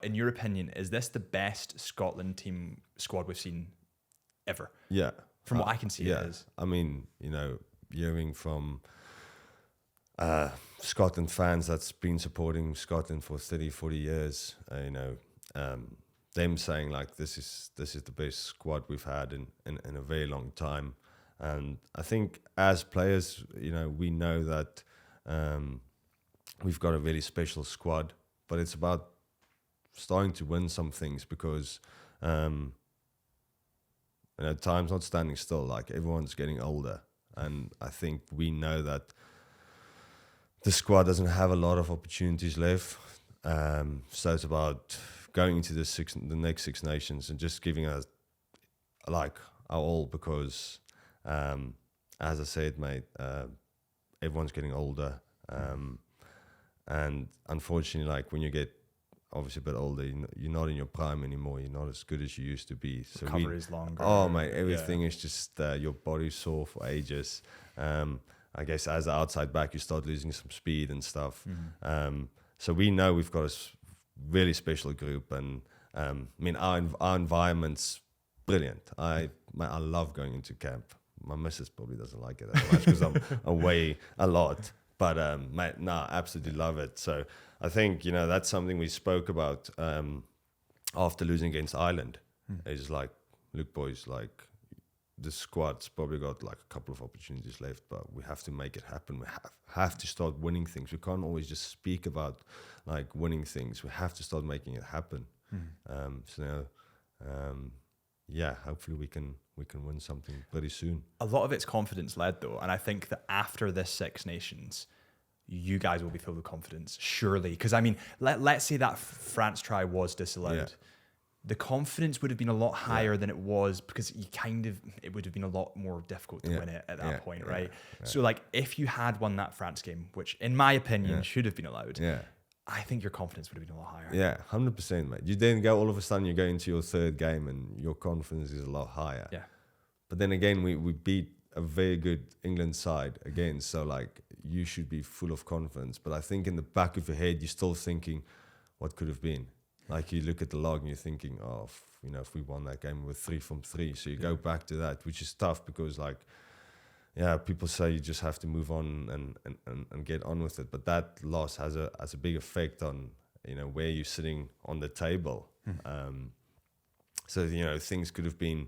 In your opinion, is this the best Scotland team squad we've seen ever? Yeah. From what I can see, it is. I mean, hearing from Scotland fans that's been supporting Scotland for 30, 40 years, them saying like this is the best squad we've had in a very long time. And I think as players, we know that we've got a really special squad, but it's about starting to win some things because time's not standing still. Like everyone's getting older, and I think we know that the squad doesn't have a lot of opportunities left. So it's about going into the next Six Nations and just giving us like our all because, as I said, mate, everyone's getting older, and unfortunately, like when you get obviously a bit older, you're not in your prime anymore. You're not as good as you used to be. So recovery is longer. Oh, mate, everything is just your body's sore for ages. I guess as an outside back, you start losing some speed and stuff. So we know we've got a really special group, and I mean our environment's brilliant. I love going into camp. My missus probably doesn't like it as much because I'm away a lot. But mate, absolutely love it. So I think that's something we spoke about after losing against Ireland. It's like, look, boys, like the squad's probably got like a couple of opportunities left, but we have to make it happen. We have to start winning things. We can't always just speak about like winning things. We have to start making it happen. Hopefully we can win something pretty soon. A lot of it's confidence led though, and I think that after this Six Nations, you guys will be filled with confidence, surely. Because I mean, let's say that France try was disallowed. Yeah. The confidence would have been a lot higher than it was because it would have been a lot more difficult to win it at that point, right? Yeah. So like if you had won that France game, which in my opinion should have been allowed, I think your confidence would have been a lot higher. Yeah, 100%, mate. You then go all of a sudden you go into your third game and your confidence is a lot higher. Yeah. But then again, we beat a very good England side again, so like you should be full of confidence. But I think in the back of your head, you're still thinking, what could have been? Like you look at the log and you're thinking, if we won that game with 3 from 3. So you go back to that, which is tough because people say you just have to move on and get on with it. But that loss has a big effect on, where you're sitting on the table. So, things could have been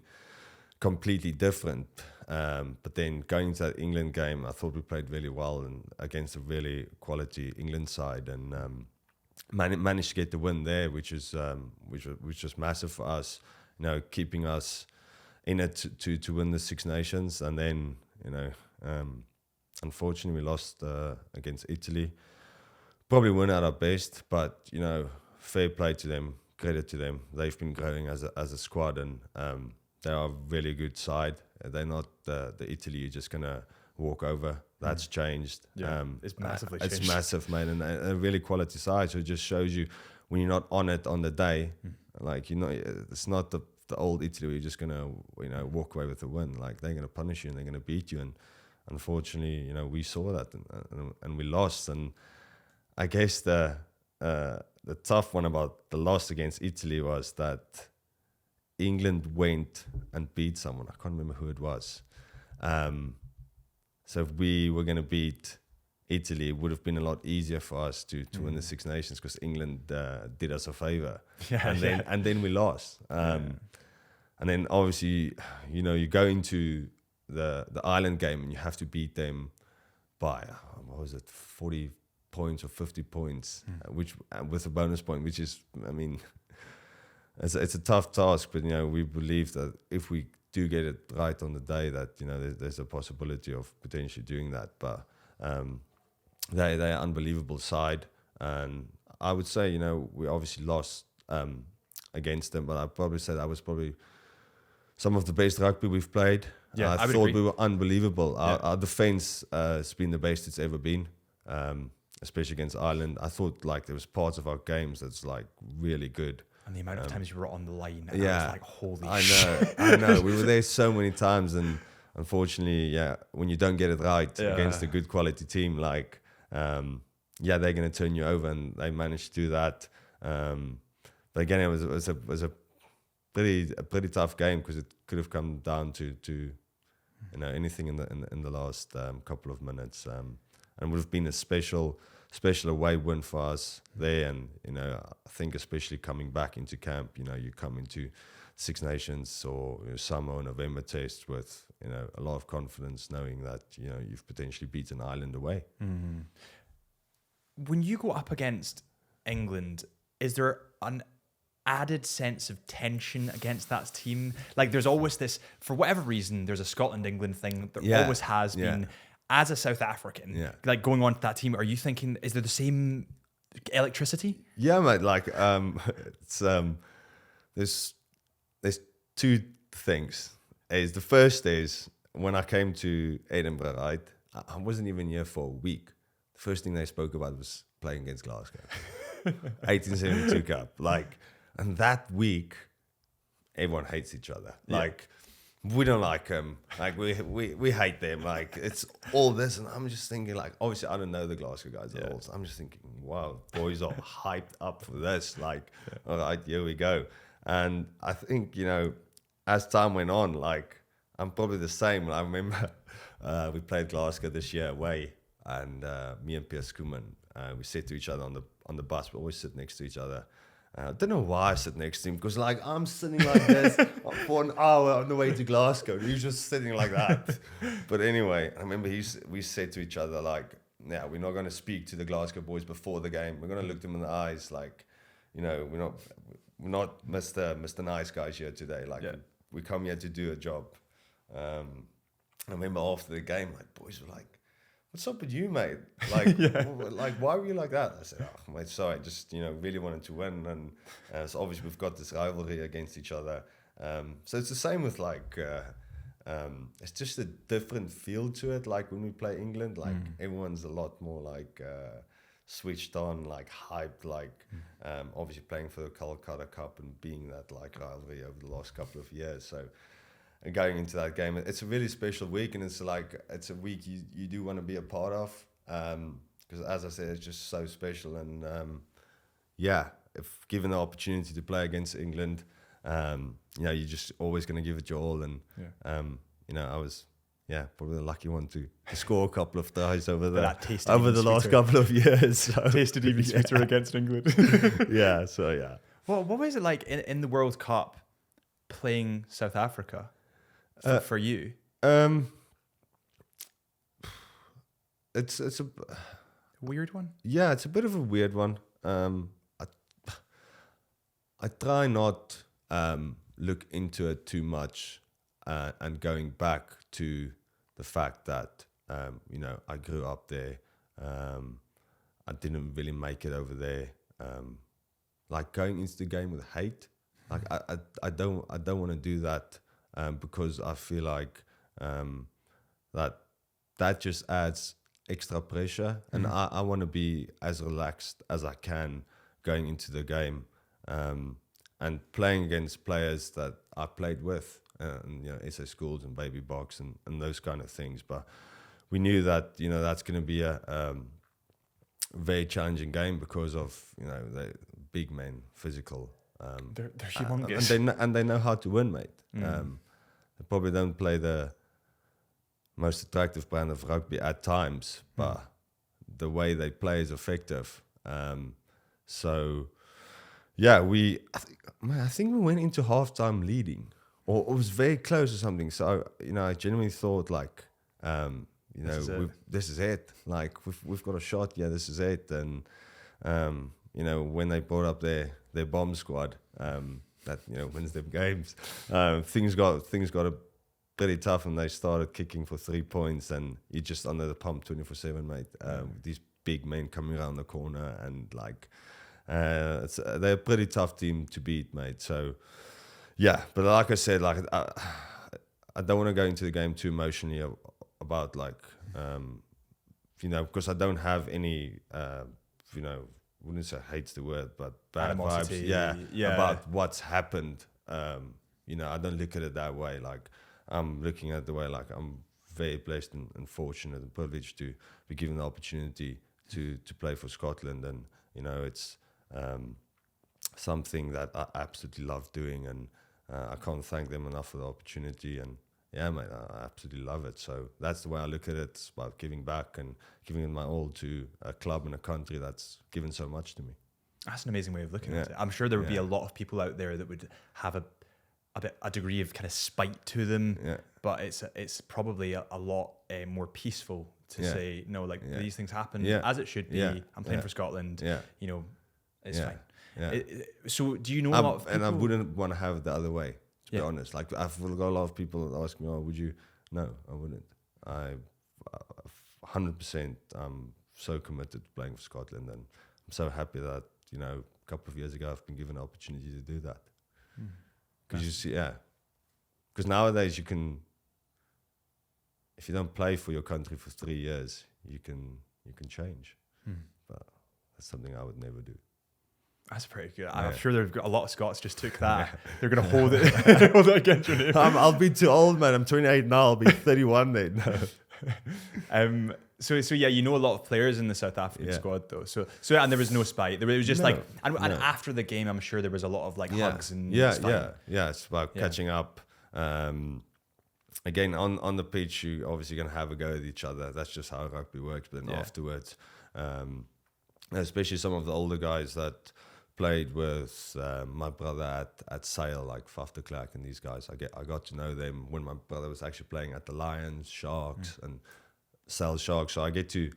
completely different. But then going into that England game, I thought we played really well and against a really quality England side, and managed to get the win there, which was massive for us. Keeping us in it to win the Six Nations, and then unfortunately we lost against Italy. Probably weren't at our best, but fair play to them, credit to them. They've been growing as a squad, and they are a really good side. They're not the Italy you're just gonna walk over. That's changed. Yeah, it's massively changed. It's massive, mate, and a really quality side. So it just shows you when you're not on it on the day, like it's not the old Italy where you're just gonna walk away with a win. Like they're gonna punish you and they're gonna beat you. And unfortunately, we saw that and we lost. And I guess the tough one about the loss against Italy was that England went and beat someone. I can't remember who it was. So if we were going to beat Italy, it would have been a lot easier for us to win the Six Nations because England did us a favour. And then we lost. And then obviously, you go into the Ireland game and you have to beat them by, 40 points or 50 points, which with a bonus point, which is, I mean, it's a tough task, but we believe that if we do get it right on the day, that there's a possibility of potentially doing that. But they're an unbelievable side, and I would say we obviously lost against them, but I'd probably say that was probably some of the best rugby we've played. Yeah, I thought we were unbelievable. Our defense has been the best it's ever been, especially against Ireland. I thought like there was parts of our games that's like really good. And the amount of times you were on the line, I was like, holy shit. I know. We were there so many times, and unfortunately, when you don't get it right against a good quality team, like, they're going to turn you over, and they managed to do that. but again, it was a pretty tough game because it could have come down to anything in the last couple of minutes, and would have been a special away win for us there. And I think especially coming back into camp, you come into Six Nations or summer or November tests with a lot of confidence, knowing that you've potentially beaten Ireland away. Mm-hmm. When you go up against England, is there an added sense of tension against that team? Like, there's always this, for whatever reason, there's a Scotland-England thing. There always has been. As a South African, like going on to that team, are you thinking, is there the same electricity? Yeah, mate. Like, it's there's two things. The first is when I came to Edinburgh, right? I wasn't even here for a week. The first thing they spoke about was playing against Glasgow, 1872 Cup. Like, and that week, everyone hates each other. Like, we don't like them. Like, we hate them. Like, it's all this. And I'm just thinking, like, obviously, I don't know the Glasgow guys at all. So I'm just thinking, wow, boys are hyped up for this. Like, all right, here we go. And I think, as time went on, like, I'm probably the same. I remember we played Glasgow this year away. And me and Piers Koeman, we said to each other on the bus, we always sit next to each other. I don't know why I sit next to him, because like I'm sitting like this for an hour on the way to Glasgow. He's just sitting like that. But anyway, I remember we said to each other, like, yeah, we're not going to speak to the Glasgow boys before the game. We're going to look them in the eyes, like, we're not Mr. Nice Guys here today. Like, we come here to do a job. I remember after the game, like, boys were like, "What's up with you, mate? Like, like, why were you like that?" I said, "Oh, mate, sorry, just really wanted to win." And so obviously we've got this rivalry against each other. So it's the same with like, it's just a different feel to it. Like when we play England, like everyone's a lot more like switched on, like hyped, like obviously playing for the Calcutta Cup and being that like rivalry over the last couple of years. So. And going into that game, it's a really special week, and it's a week you do want to be a part of, because as I said, it's just so special. And if given the opportunity to play against England, you're just always going to give it your all. And I was probably the lucky one to score a couple of tries over the last couple of years. So. Tasted even sweeter against England. Well, what was it like in the World Cup playing South Africa? For you, it's a weird one. Yeah, it's a bit of a weird one. I try not look into it too much, and going back to the fact that I grew up there. I didn't really make it over there. Like going into the game with hate, like I don't want to do that. Because I feel like that just adds extra pressure, and I want to be as relaxed as I can going into the game, and playing against players that I played with, and SA Schools and Baby Box and those kind of things. But we knew that that's going to be a very challenging game because of the big men, physical. They're humongous, and they know how to win, mate. They probably don't play the most attractive brand of rugby at times, but the way they play is effective. So, I think we went into halftime leading, or it was very close or something. So I genuinely thought like, this is it. Like we've got a shot. Yeah, this is it. And when they brought up their bomb squad, that wins them games, things got a pretty tough, and they started kicking for 3 points, and you're just under the pump 24/7, mate. These big men coming around the corner, and like they're a pretty tough team to beat, mate. So but like I said, like I don't want to go into the game too emotionally about like because I don't have any wouldn't say hate's the word, but bad animosity, vibes, about what's happened. I don't look at it that way. Like I'm looking at it the way like I'm very blessed and fortunate and privileged to be given the opportunity to play for Scotland, and it's something that I absolutely love doing, and I can't thank them enough for the opportunity. And yeah, mate, I absolutely love it. So that's the way I look at it. It's about giving back and giving it my all to a club and a country that's given so much to me. That's an amazing way of looking at it. I'm sure there would be a lot of people out there that would have a degree of kind of spite to them, but it's probably a lot more peaceful to say, no, like these things happen as it should be. I'm playing for Scotland. You know, it's fine. So do you know a lot of people? And I wouldn't want to have it the other way, to be honest. Like, I've got a lot of people that ask me, oh, would you? No, I wouldn't. 100% I'm so committed to playing for Scotland, and I'm so happy that, you know, a couple of years ago I've been given an opportunity to do that. Because you see, because nowadays you can, if you don't play for your country for 3 years, you can change. But that's something I would never do. That's pretty good. I'm sure there've got a lot of Scots just took that. They're going to hold it against your name. I'll be too old, man. I'm 28 now. I'll be 31 then. No. So yeah, you know a lot of players in the South African squad though. So and there was no spite. It was just and after the game, I'm sure there was a lot of like hugs and It's about catching up. Again, on the pitch, you obviously gonna have a go at each other. That's just how rugby works. But then afterwards, especially some of the older guys that played with my brother at Sale, like Faf de Klerk and these guys. I got to know them when my brother was actually playing at the Lions, Sharks, and Sale Sharks. So I get to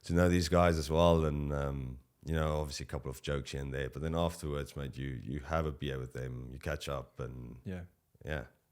know these guys as well, and you know, obviously a couple of jokes here and there. But then afterwards, mate, you have a beer with them, you catch up, and